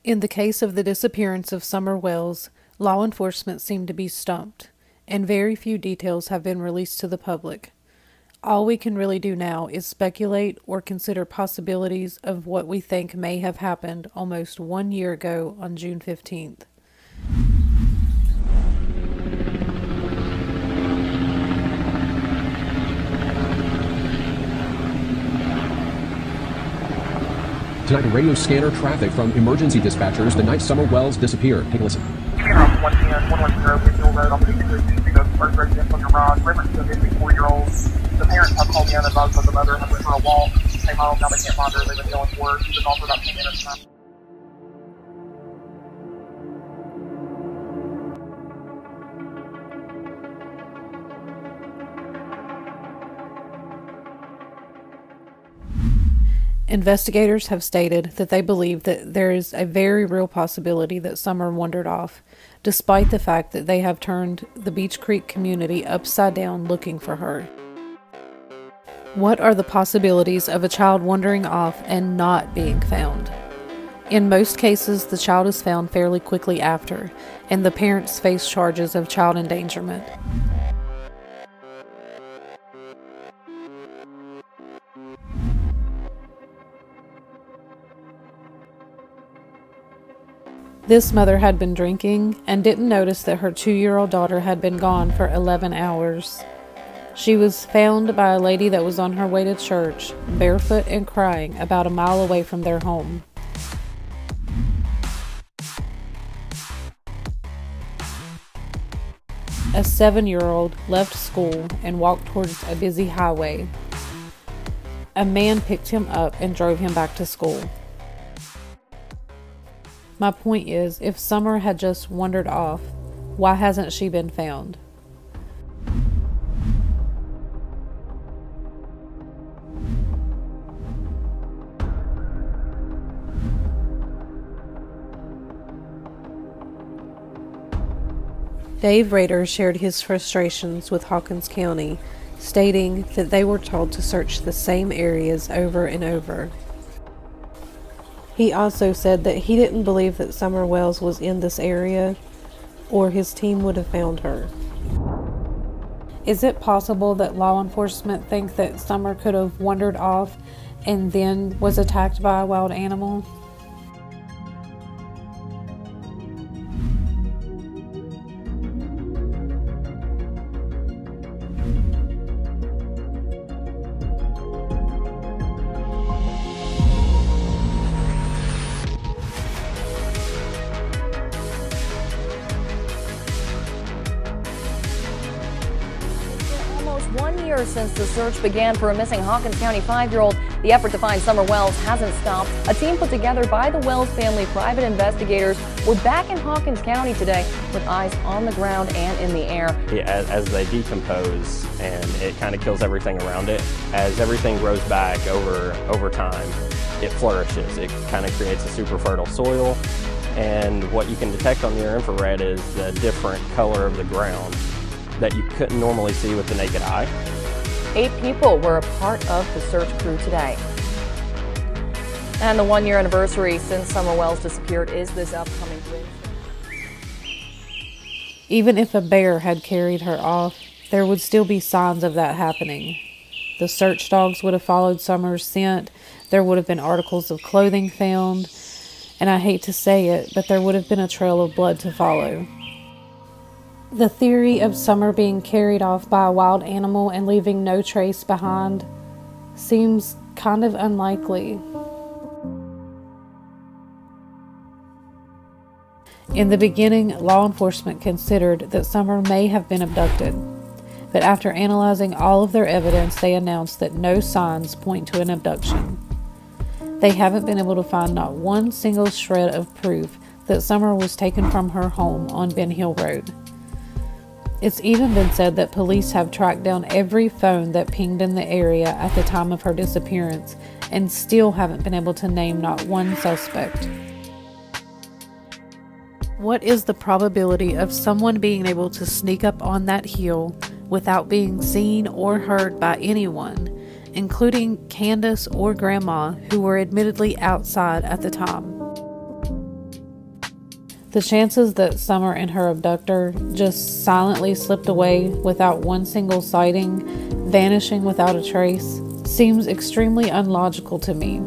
In the case of the disappearance of Summer Wells, law enforcement seemed to be stumped, and very few details have been released to the public. All we can really do now is speculate or consider possibilities of what we think may have happened almost 1 year ago on June 15th. Tonight, a radio scanner traffic from emergency dispatchers the night Summer Wells disappeared. Take a listen. Funeral 110, 110 Midfield Road. I'm speaking to the first resident on your ride. Reference to a 54-year-old. The parents have called me and advised that the mother had went for a walk, came home, now they can't find her. They've been dealing with work. She's been gone for about 10 minutes now. Investigators have stated that they believe that there is a very real possibility that Summer wandered off, despite the fact that they have turned the Beach Creek community upside down looking for her. What are the possibilities of a child wandering off and not being found? In most cases, the child is found fairly quickly after, and the parents face charges of child endangerment. This mother had been drinking and didn't notice that her 2-year-old daughter had been gone for 11 hours. She was found by a lady that was on her way to church, barefoot and crying, about a mile away from their home. A 7-year-old left school and walked towards a busy highway. A man picked him up and drove him back to school. My point is, if Summer had just wandered off, why hasn't she been found? Dave Rader shared his frustrations with Hawkins County, stating that they were told to search the same areas over and over. He also said that he didn't believe that Summer Wells was in this area, or his team would have found her. Is it possible that law enforcement think that Summer could have wandered off and then was attacked by a wild animal? Since the search began for a missing Hawkins County 5-year-old, the effort to find Summer Wells hasn't stopped. A team put together by the Wells family private investigators were back in Hawkins County today with eyes on the ground and in the air. As they decompose, and it kind of kills everything around it, as everything grows back over time, it flourishes. It kind of creates a super fertile soil, and what you can detect on your infrared is the different color of the ground that you couldn't normally see with the naked eye. 8 people were a part of the search crew today. And the 1-year anniversary since Summer Wells disappeared is this upcoming Wednesday. Even if a bear had carried her off, there would still be signs of that happening. The search dogs would have followed Summer's scent, there would have been articles of clothing found, and I hate to say it, but there would have been a trail of blood to follow. The theory of Summer being carried off by a wild animal and leaving no trace behind seems kind of unlikely. In the beginning, law enforcement considered that Summer may have been abducted, but after analyzing all of their evidence, they announced that no signs point to an abduction. They haven't been able to find not one single shred of proof that Summer was taken from her home on Ben Hill Road. It's even been said that police have tracked down every phone that pinged in the area at the time of her disappearance and still haven't been able to name not one suspect. What is the probability of someone being able to sneak up on that hill without being seen or heard by anyone, including Candus or Grandma, who were admittedly outside at the time? The chances that Summer and her abductor just silently slipped away without one single sighting, vanishing without a trace, seems extremely unlogical to me.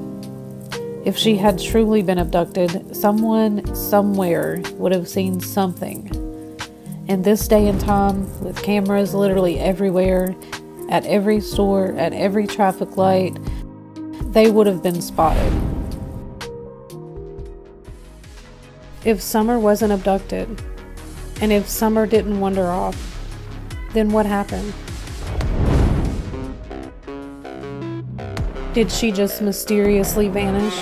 If she had truly been abducted, someone somewhere would have seen something. In this day and time, with cameras literally everywhere, at every store, at every traffic light, they would have been spotted. If Summer wasn't abducted, and if Summer didn't wander off, then what happened? Did she just mysteriously vanish?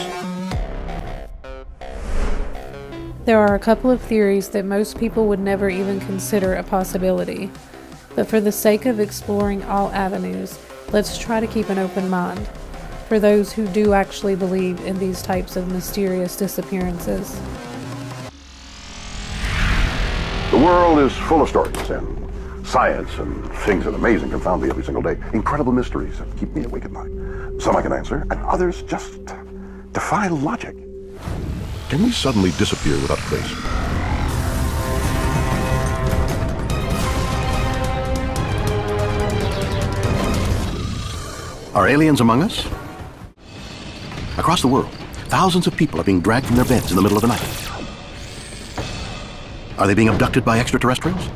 There are a couple of theories that most people would never even consider a possibility, but for the sake of exploring all avenues, let's try to keep an open mind for those who do actually believe in these types of mysterious disappearances. The world is full of stories and science and things that amaze and confound me every single day. Incredible mysteries that keep me awake at night. Some I can answer, and others just defy logic. Can we suddenly disappear without a trace? Are aliens among us? Across the world, thousands of people are being dragged from their beds in the middle of the night. Are they being abducted by extraterrestrials?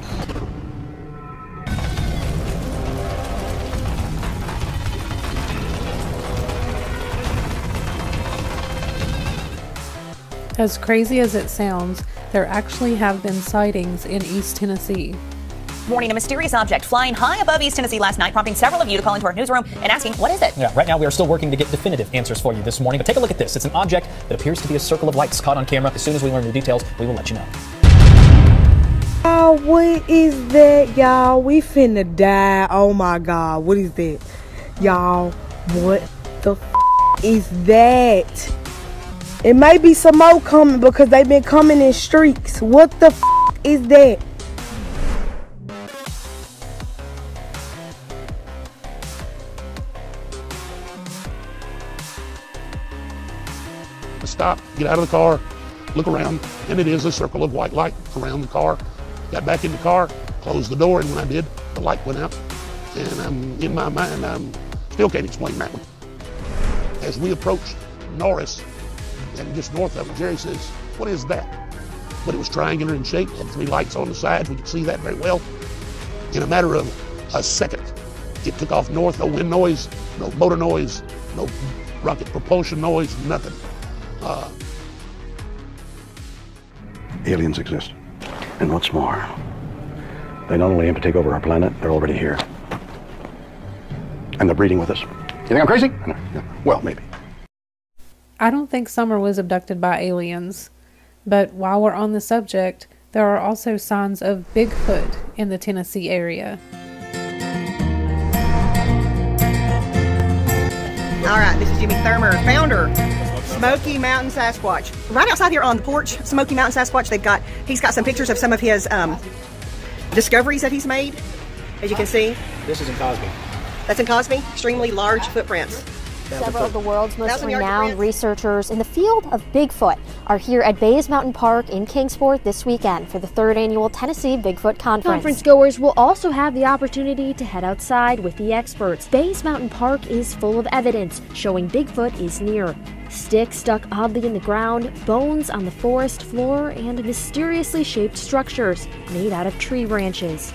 As crazy as it sounds, there actually have been sightings in East Tennessee. Morning, a mysterious object flying high above East Tennessee last night, prompting several of you to call into our newsroom and asking, what is it? Yeah, right now we are still working to get definitive answers for you this morning, but take a look at this. It's an object that appears to be a circle of lights caught on camera. As soon as we learn the details, we will let you know. Y'all, what is that, y'all? We finna die. Oh my God, what is that? Y'all, what the is that? It may be some more coming because they've been coming in streaks. What the is that? Stop, get out of the car, look around, and it is a circle of white light around the car. Got back in the car, closed the door, and when I did, the light went out. And in my mind, I still can't explain that one. As we approached Norris, and just north of it, Jerry says, what is that? But it was triangular in shape, had 3 lights on the sides. We could see that very well. In a matter of a second, it took off north, no wind noise, no motor noise, no rocket propulsion noise, nothing. Aliens exist. And what's more, they not only aim to take over our planet, they're already here. And they're breeding with us. You think I'm crazy? Well, maybe. I don't think Summer was abducted by aliens, but while we're on the subject, there are also signs of Bigfoot in the Tennessee area. All right, this is Jimmy Thurmer, founder, Smoky Mountain Sasquatch. Right outside here on the porch, Smoky Mountain Sasquatch, he's got some pictures of some of his discoveries that he's made, as you can see. This is in Cosby. That's in Cosby, extremely large footprints. Several of the world's most renowned researchers in the field of Bigfoot are here at Bays Mountain Park in Kingsport this weekend for the 3rd annual Tennessee Bigfoot Conference. Conference goers will also have the opportunity to head outside with the experts. Bays Mountain Park is full of evidence showing Bigfoot is near. Sticks stuck oddly in the ground, bones on the forest floor, and mysteriously shaped structures made out of tree branches.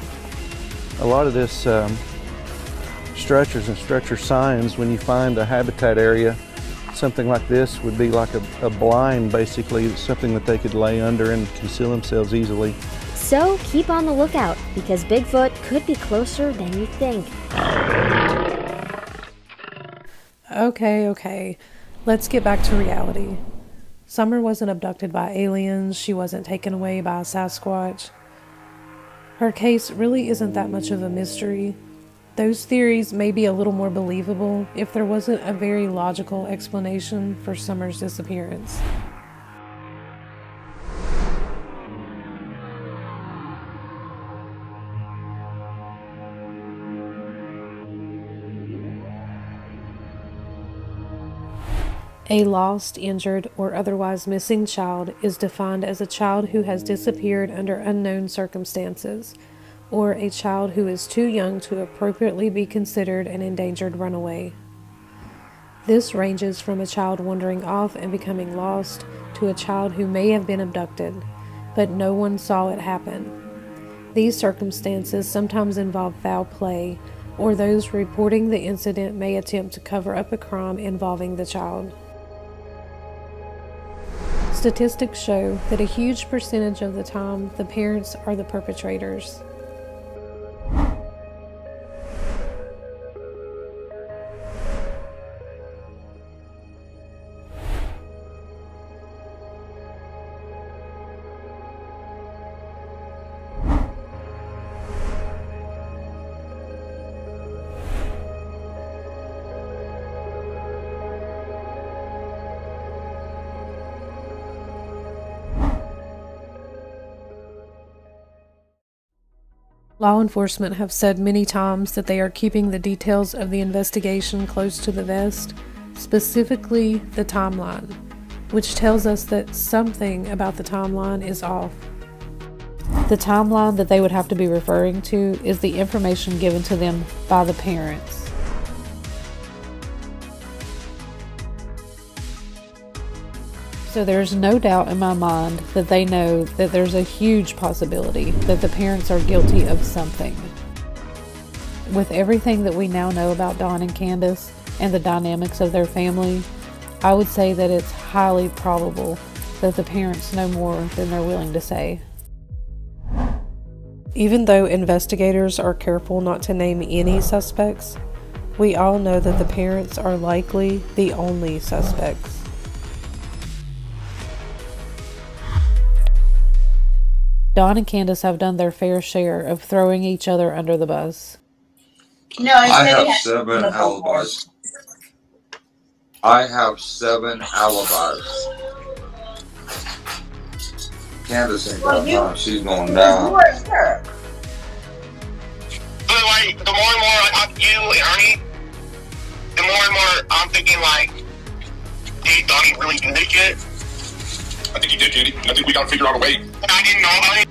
A lot of this structures and structure signs, when you find a habitat area, something like this would be like a blind, basically, something that they could lay under and conceal themselves easily. So keep on the lookout, because Bigfoot could be closer than you think. Okay. Let's get back to reality. Summer wasn't abducted by aliens. She wasn't taken away by a Sasquatch. Her case really isn't that much of a mystery. Those theories may be a little more believable if there wasn't a very logical explanation for Summer's disappearance. A lost, injured, or otherwise missing child is defined as a child who has disappeared under unknown circumstances, or a child who is too young to appropriately be considered an endangered runaway. This ranges from a child wandering off and becoming lost to a child who may have been abducted, but no one saw it happen. These circumstances sometimes involve foul play, or those reporting the incident may attempt to cover up a crime involving the child. Statistics show that a huge percentage of the time the parents are the perpetrators. Law enforcement have said many times that they are keeping the details of the investigation close to the vest, specifically the timeline, which tells us that something about the timeline is off. The timeline that they would have to be referring to is the information given to them by the parents. So there's no doubt in my mind that they know that there's a huge possibility that the parents are guilty of something. With everything that we now know about Don and Candus and the dynamics of their family, I would say that it's highly probable that the parents know more than they're willing to say. Even though investigators are careful not to name any suspects, we all know that the parents are likely the only suspects. Don and Candus have done their fair share of throwing each other under the bus. No, I have 7 alibis. I have 7 alibis. Candus ain't got none. She's going down. Like, the more and more I talk to you and Ernie, the more and more I'm thinking like, did Donnie really do this shit? I think he did, Katie. I think we gotta figure out a way. I didn't know about it.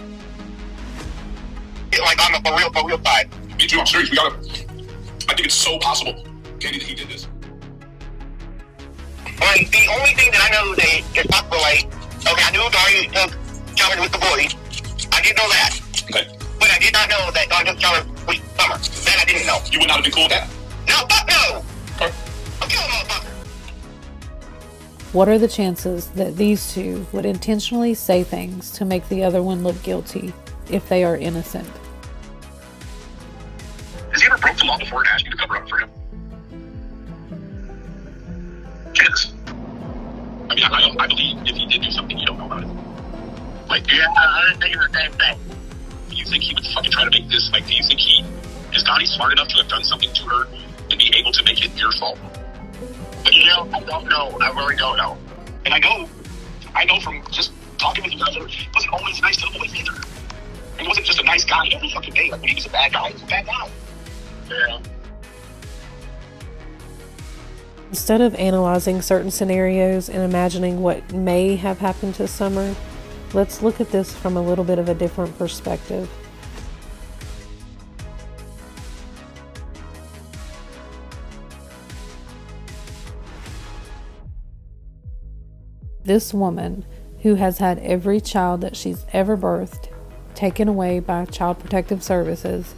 Like on the for real side. Me too, I'm serious. I think it's so possible, Katie, that he did this. Like, the only thing that I know that is possible, like, okay, I knew Donnie took Summer with the boys. I did know that. Okay. But I did not know that Donnie took Summer with Summer. That I didn't know. You would not have been cool with that? No, fuck no! Okay. I'm killing motherfucker. What are the chances that these two would intentionally say things to make the other one look guilty if they are innocent? Has he ever broke the law before and asked you to cover up for him? Candus. I mean, I believe if he did do something, you don't know about it. Like, yeah, I was thinking the same thing. Do you think he would fucking try to make this, like, do you think is Donnie smart enough to have done something to her and be able to make it your fault? You know, I don't know. I really don't know. And I know from just talking with you guys, he wasn't always nice to the boys either. And he wasn't just a nice guy every fucking day. Like, when he was a bad guy, he was a bad guy. Yeah. Instead of analyzing certain scenarios and imagining what may have happened to Summer, let's look at this from a little bit of a different perspective. This woman, who has had every child that she's ever birthed taken away by Child Protective Services,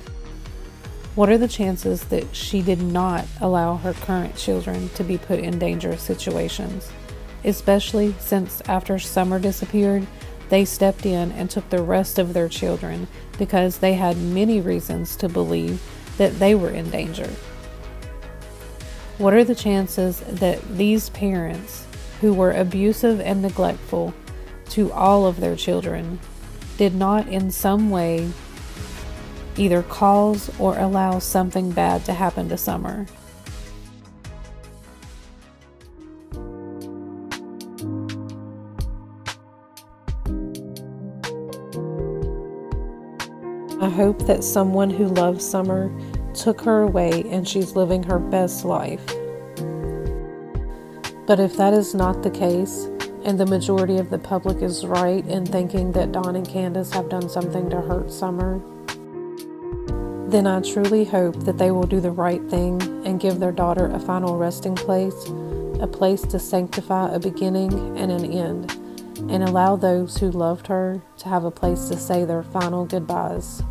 what are the chances that she did not allow her current children to be put in dangerous situations? Especially since after Summer disappeared, they stepped in and took the rest of their children because they had many reasons to believe that they were in danger. What are the chances that these parents, who were abusive and neglectful to all of their children, did not in some way either cause or allow something bad to happen to Summer. I hope that someone who loves Summer took her away and she's living her best life. But if that is not the case, and the majority of the public is right in thinking that Don and Candus have done something to hurt Summer, then I truly hope that they will do the right thing and give their daughter a final resting place, a place to sanctify a beginning and an end, and allow those who loved her to have a place to say their final goodbyes.